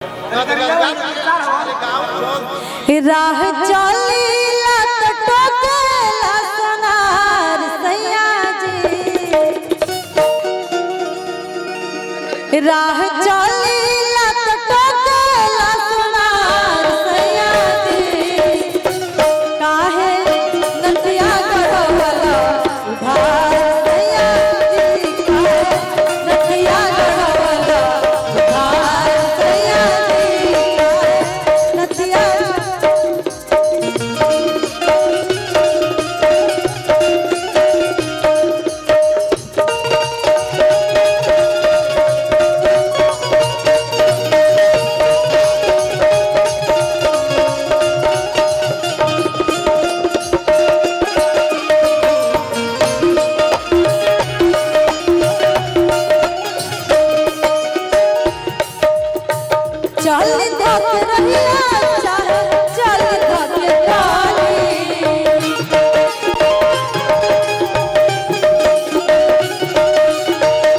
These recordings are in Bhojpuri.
राह चलीला त टोकेला सोनार सैया जी। राह चलीला त टोकेला सोनार सैया जी। काहे नदिया गढ़वला उधार सैया जी। काहे नदिया गढ़वला उधार सैया जी। काहे नदिया चल धक रहिया चल धक डाली।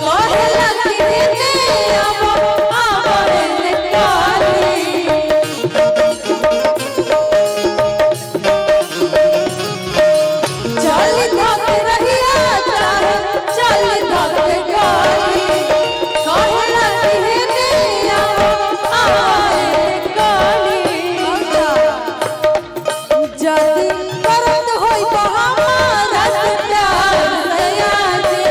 कहे लगी ने आवे निकाली। चल धक रहिया चल धक डाली। कहे लगी ने जदी करत होई तो हमारा से प्यार सैया जी।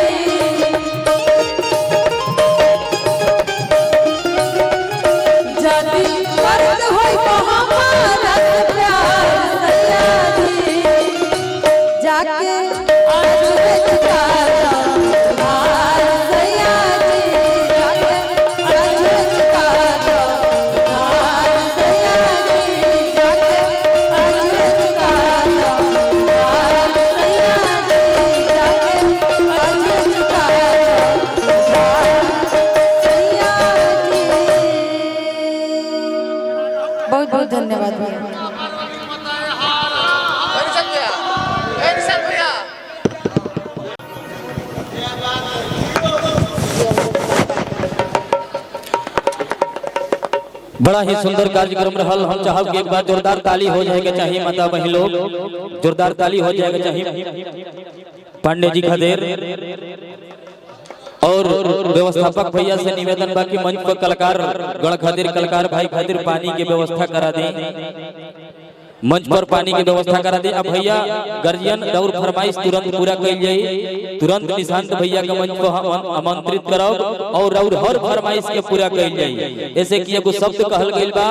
जदी करत होई तो हमारा से प्यार सैया जी। जाके आज बेचता हार सैया जी। जाके आज बेचता हार सैया जी। जाके आज बेचता हार सैया जी। जाके आज बेचता हार सैया जी। बहुत बहुत धन्यवाद भैया। बड़ा ही सुंदर कार्यक्रम रहल। हम चाहब कि एक बार जोरदार ताली हो जाएगा चाहिए माता बहन लोग, जोरदार ताली हो जाएगा चाहिए। पांडे जी खदेर और व्यवस्थापक भैया से निवेदन बाकी मंच पर कलाकार गण खातिर कलाकार भाई खातिर पानी की व्यवस्था करा दें। मंच पर पानी की व्यवस्था करा दे। अब भैया गर्जियन और फरमाइश तुरंत पूरा कइल जाई। तुरंत निशांत भैया के मंच को आमंत्रित कराओ और हर फरमाइश के पूरा कइल जाई। ऐसे कि एगो शब्द कहल गइल बा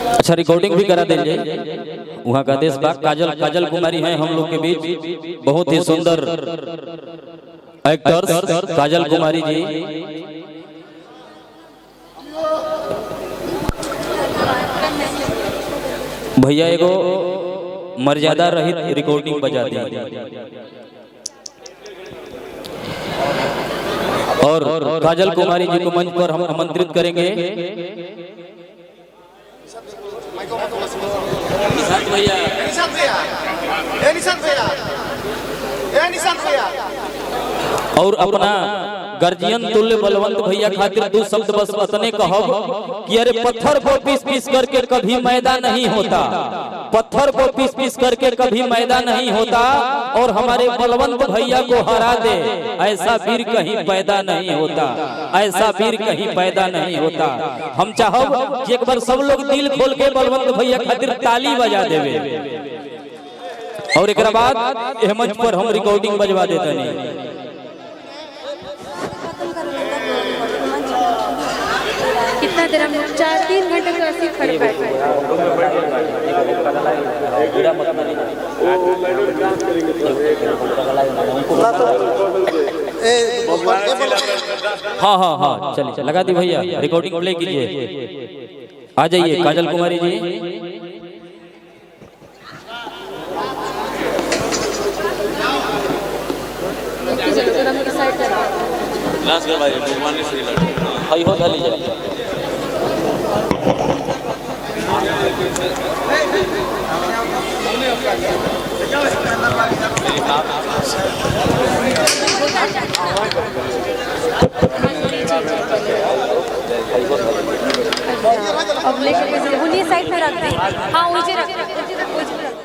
अच्छा रिकॉर्डिंग भी करा देंगे। वहाँ का देश बाग काजल कुमारी हैं हम लोग के बीच, बहुत ही सुंदर एक्टर्स काजल कुमारी जी। भैया एगो मर्यादा रहित रिकॉर्डिंग बजा दी और काजल कुमारी जी को मंच पर हम आमंत्रित करेंगे। निशांत भैया और अपना गर्जियन तुल्य बलवंत भैया खातिर दो शब्द बस अतने कहब कि अरे पत्थर को पीस पीस करके कभी मैदा नहीं होता। पत्थर को पीस पीस करके कभी मैदा नहीं होता और हमारे बलवंत भैया को हरा दे ऐसा वीर कहीं पैदा नहीं होता। ऐसा वीर कहीं पैदा नहीं होता। हम चाहब कि एक बार सब लोग दिल खोल के बलवंत भैया खातिर ताली बजा देवे और एक बाद यह मंच पर हम रिकॉर्डिंग बजवा देते नहीं। कितना देर हम 4-3 घंटे तो ऐसे खड़े बैठे। हाँ हाँ हाँ चलिए लगा दी भैया, रिकॉर्डिंग प्ले कीजिए। आ जाइए काजल कुमारी जी। क्लास करवाइए भगवान ने श्री लड़के हो अब लेकर उन्हीं साइड में रख दें। हाँ, ऊँचे रख